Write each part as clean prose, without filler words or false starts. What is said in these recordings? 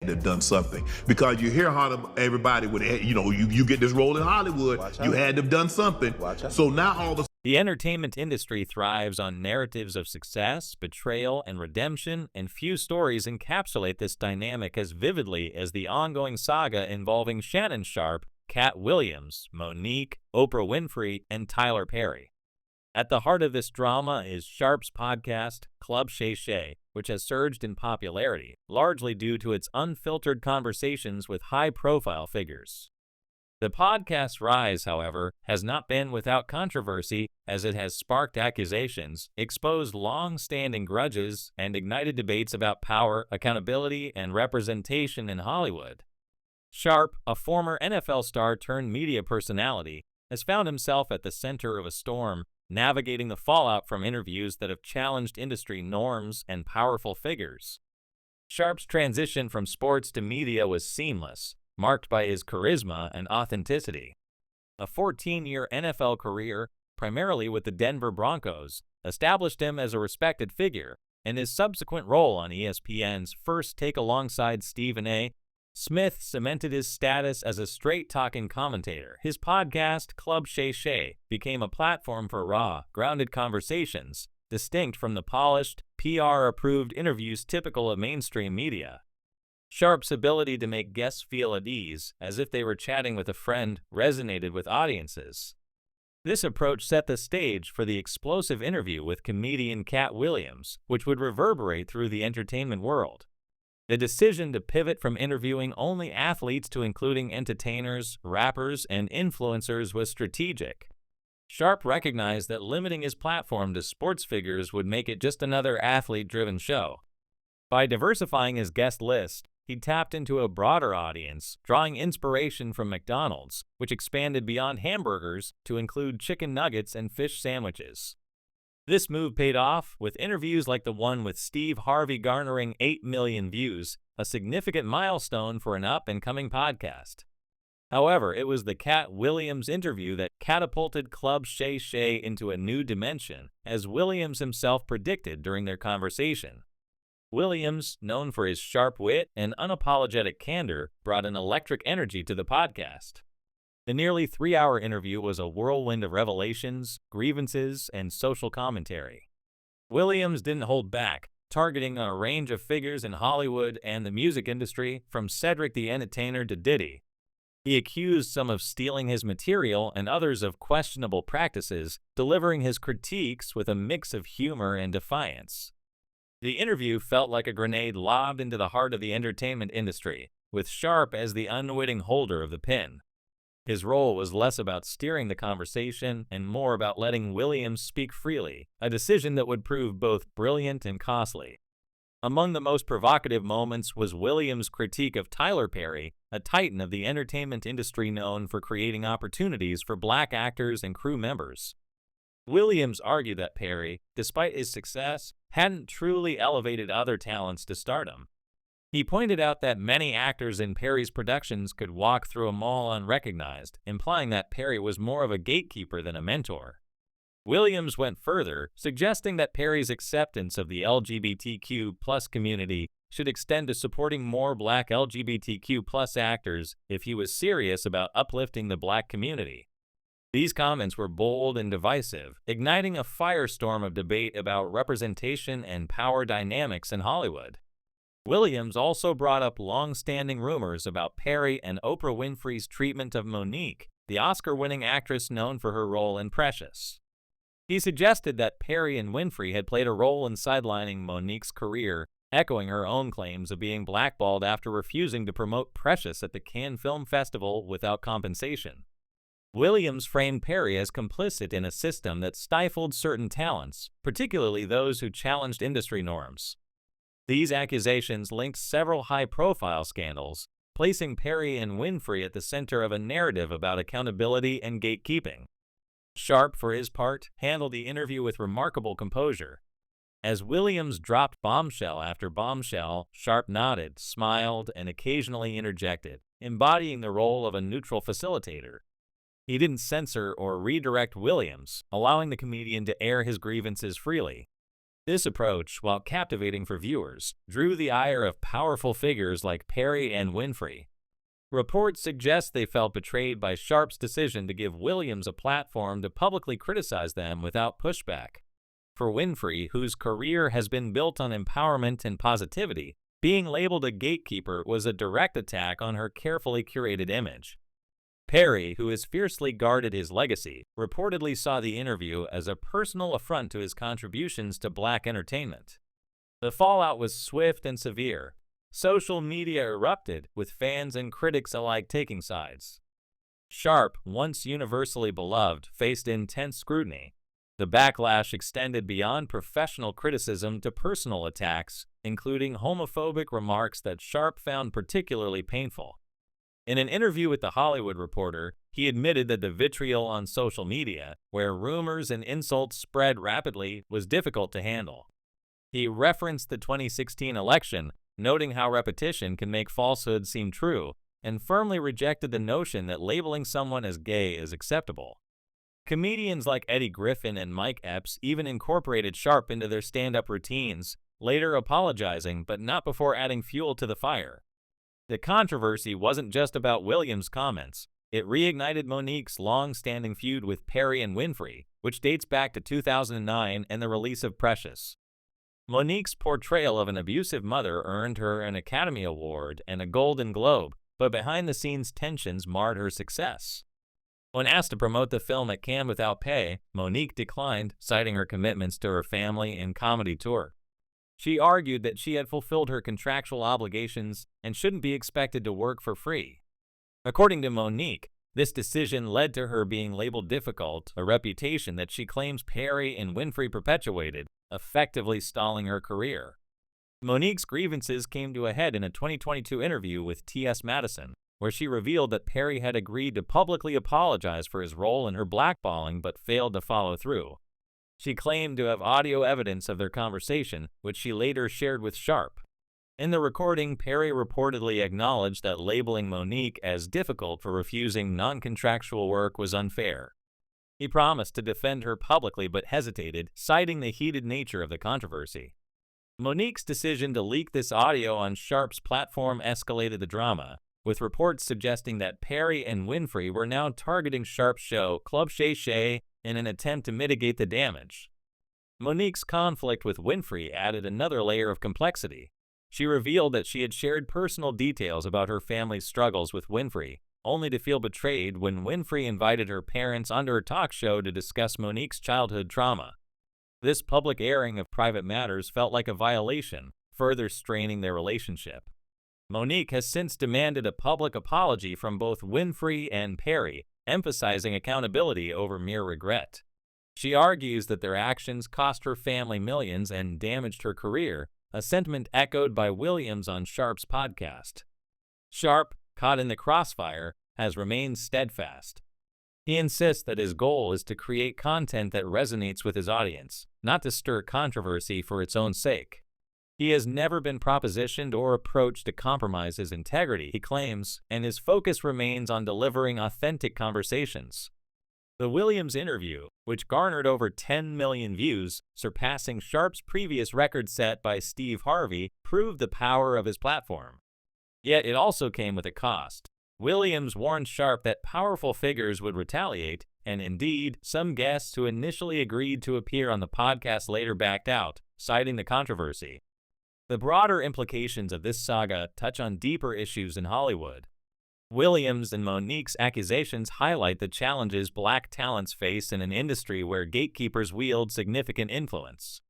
They've done something because you hear how everybody would, you get this role in Hollywood. You had to have done something. So now all of a The entertainment industry thrives on narratives of success, betrayal, and redemption, and few stories encapsulate this dynamic as vividly as the ongoing saga involving Shannon Sharpe, Cat Williams, Monique, Oprah Winfrey, and Tyler Perry. At the heart of this drama is Sharpe's podcast, Club Shay Shay, which has surged in popularity, largely due to its unfiltered conversations with high-profile figures. The podcast's rise, however, has not been without controversy, as it has sparked accusations, exposed long-standing grudges, and ignited debates about power, accountability, and representation in Hollywood. Sharpe, a former NFL star turned media personality, has found himself at the center of a storm, navigating the fallout from interviews that have challenged industry norms and powerful figures. Sharpe's transition from sports to media was seamless, marked by his charisma and authenticity. A 14-year NFL career, primarily with the Denver Broncos, established him as a respected figure, and his subsequent role on ESPN's First Take alongside Stephen A. Smith cemented his status as a straight-talking commentator. His podcast, Club Shay Shay, became a platform for raw, grounded conversations, distinct from the polished, PR-approved interviews typical of mainstream media. Sharpe's ability to make guests feel at ease, as if they were chatting with a friend, resonated with audiences. This approach set the stage for the explosive interview with comedian Cat Williams, which would reverberate through the entertainment world. The decision to pivot from interviewing only athletes to including entertainers, rappers, and influencers was strategic. Sharpe recognized that limiting his platform to sports figures would make it just another athlete-driven show. By diversifying his guest list, he tapped into a broader audience, drawing inspiration from McDonald's, which expanded beyond hamburgers to include chicken nuggets and fish sandwiches. This move paid off, with interviews like the one with Steve Harvey garnering 8 million views, a significant milestone for an up-and-coming podcast. However, it was the Cat Williams interview that catapulted Club Shay Shay into a new dimension, as Williams himself predicted during their conversation. Williams, known for his sharp wit and unapologetic candor, brought an electric energy to the podcast. The nearly 3-hour interview was a whirlwind of revelations, grievances, and social commentary. Williams didn't hold back, targeting a range of figures in Hollywood and the music industry, from Cedric the Entertainer to Diddy. He accused some of stealing his material and others of questionable practices, delivering his critiques with a mix of humor and defiance. The interview felt like a grenade lobbed into the heart of the entertainment industry, with Sharpe as the unwitting holder of the pin. His role was less about steering the conversation and more about letting Williams speak freely, a decision that would prove both brilliant and costly. Among the most provocative moments was Williams' critique of Tyler Perry, a titan of the entertainment industry known for creating opportunities for black actors and crew members. Williams argued that Perry, despite his success, hadn't truly elevated other talents to stardom. He pointed out that many actors in Perry's productions could walk through a mall unrecognized, implying that Perry was more of a gatekeeper than a mentor. Williams went further, suggesting that Perry's acceptance of the LGBTQ+ community should extend to supporting more black LGBTQ+ actors if he was serious about uplifting the black community. These comments were bold and divisive, igniting a firestorm of debate about representation and power dynamics in Hollywood. Williams also brought up long-standing rumors about Perry and Oprah Winfrey's treatment of Monique, the Oscar-winning actress known for her role in Precious. He suggested that Perry and Winfrey had played a role in sidelining Monique's career, echoing her own claims of being blackballed after refusing to promote Precious at the Cannes Film Festival without compensation. Williams framed Perry as complicit in a system that stifled certain talents, particularly those who challenged industry norms. These accusations linked several high-profile scandals, placing Perry and Winfrey at the center of a narrative about accountability and gatekeeping. Sharpe, for his part, handled the interview with remarkable composure. As Williams dropped bombshell after bombshell, Sharpe nodded, smiled, and occasionally interjected, embodying the role of a neutral facilitator. He didn't censor or redirect Williams, allowing the comedian to air his grievances freely. This approach, while captivating for viewers, drew the ire of powerful figures like Perry and Winfrey. Reports suggest they felt betrayed by Sharpe's decision to give Williams a platform to publicly criticize them without pushback. For Winfrey, whose career has been built on empowerment and positivity, being labeled a gatekeeper was a direct attack on her carefully curated image. Perry, who has fiercely guarded his legacy, reportedly saw the interview as a personal affront to his contributions to black entertainment. The fallout was swift and severe. Social media erupted, with fans and critics alike taking sides. Sharpe, once universally beloved, faced intense scrutiny. The backlash extended beyond professional criticism to personal attacks, including homophobic remarks that Sharpe found particularly painful. In an interview with The Hollywood Reporter, he admitted that the vitriol on social media, where rumors and insults spread rapidly, was difficult to handle. He referenced the 2016 election, noting how repetition can make falsehoods seem true, and firmly rejected the notion that labeling someone as gay is acceptable. Comedians like Eddie Griffin and Mike Epps even incorporated Sharpe into their stand-up routines, later apologizing but not before adding fuel to the fire. The controversy wasn't just about Williams' comments. It reignited Monique's long-standing feud with Perry and Winfrey, which dates back to 2009 and the release of Precious. Monique's portrayal of an abusive mother earned her an Academy Award and a Golden Globe, but behind-the-scenes tensions marred her success. When asked to promote the film at Cannes without pay, Monique declined, citing her commitments to her family and comedy tour. She argued that she had fulfilled her contractual obligations and shouldn't be expected to work for free. According to Monique, this decision led to her being labeled difficult, a reputation that she claims Perry and Winfrey perpetuated, effectively stalling her career. Monique's grievances came to a head in a 2022 interview with T.S. Madison, where she revealed that Perry had agreed to publicly apologize for his role in her blackballing but failed to follow through. She claimed to have audio evidence of their conversation, which she later shared with Sharpe. In the recording, Perry reportedly acknowledged that labeling Monique as difficult for refusing non-contractual work was unfair. He promised to defend her publicly but hesitated, citing the heated nature of the controversy. Monique's decision to leak this audio on Sharpe's platform escalated the drama, with reports suggesting that Perry and Winfrey were now targeting Sharpe's show Club Shay Shay in an attempt to mitigate the damage. Monique's conflict with Winfrey added another layer of complexity. She revealed that she had shared personal details about her family's struggles with Winfrey, only to feel betrayed when Winfrey invited her parents onto her talk show to discuss Monique's childhood trauma. This public airing of private matters felt like a violation, further straining their relationship. Monique has since demanded a public apology from both Winfrey and Perry, emphasizing accountability over mere regret. She argues that their actions cost her family millions and damaged her career, a sentiment echoed by Williams on Sharpe's podcast. Sharpe, caught in the crossfire, has remained steadfast. He insists that his goal is to create content that resonates with his audience, not to stir controversy for its own sake. He has never been propositioned or approached to compromise his integrity, he claims, and his focus remains on delivering authentic conversations. The Williams interview, which garnered over 10 million views, surpassing Sharpe's previous record set by Steve Harvey, proved the power of his platform. Yet it also came with a cost. Williams warned Sharpe that powerful figures would retaliate, and indeed, some guests who initially agreed to appear on the podcast later backed out, citing the controversy. The broader implications of this saga touch on deeper issues in Hollywood. Williams and Monique's accusations highlight the challenges black talents face in an industry where gatekeepers wield significant influence.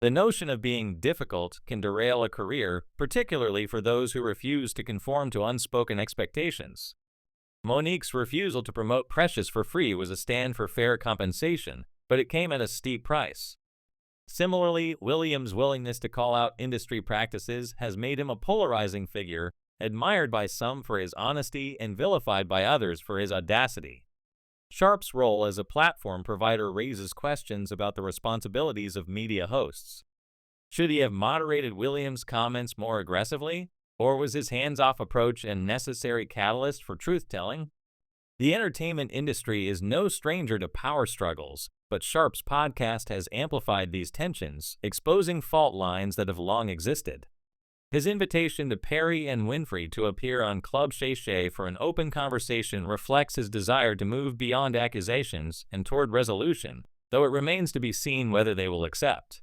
The notion of being difficult can derail a career, particularly for those who refuse to conform to unspoken expectations. Monique's refusal to promote Precious for free was a stand for fair compensation, but it came at a steep price. Similarly, Williams' willingness to call out industry practices has made him a polarizing figure, admired by some for his honesty and vilified by others for his audacity. Sharpe's role as a platform provider raises questions about the responsibilities of media hosts. Should he have moderated Williams' comments more aggressively, or was his hands-off approach a necessary catalyst for truth-telling? The entertainment industry is no stranger to power struggles, But Sharpe's podcast has amplified these tensions, exposing fault lines that have long existed. His invitation to Perry and Winfrey to appear on Club Shay Shay for an open conversation reflects his desire to move beyond accusations and toward resolution, though it remains to be seen whether they will accept.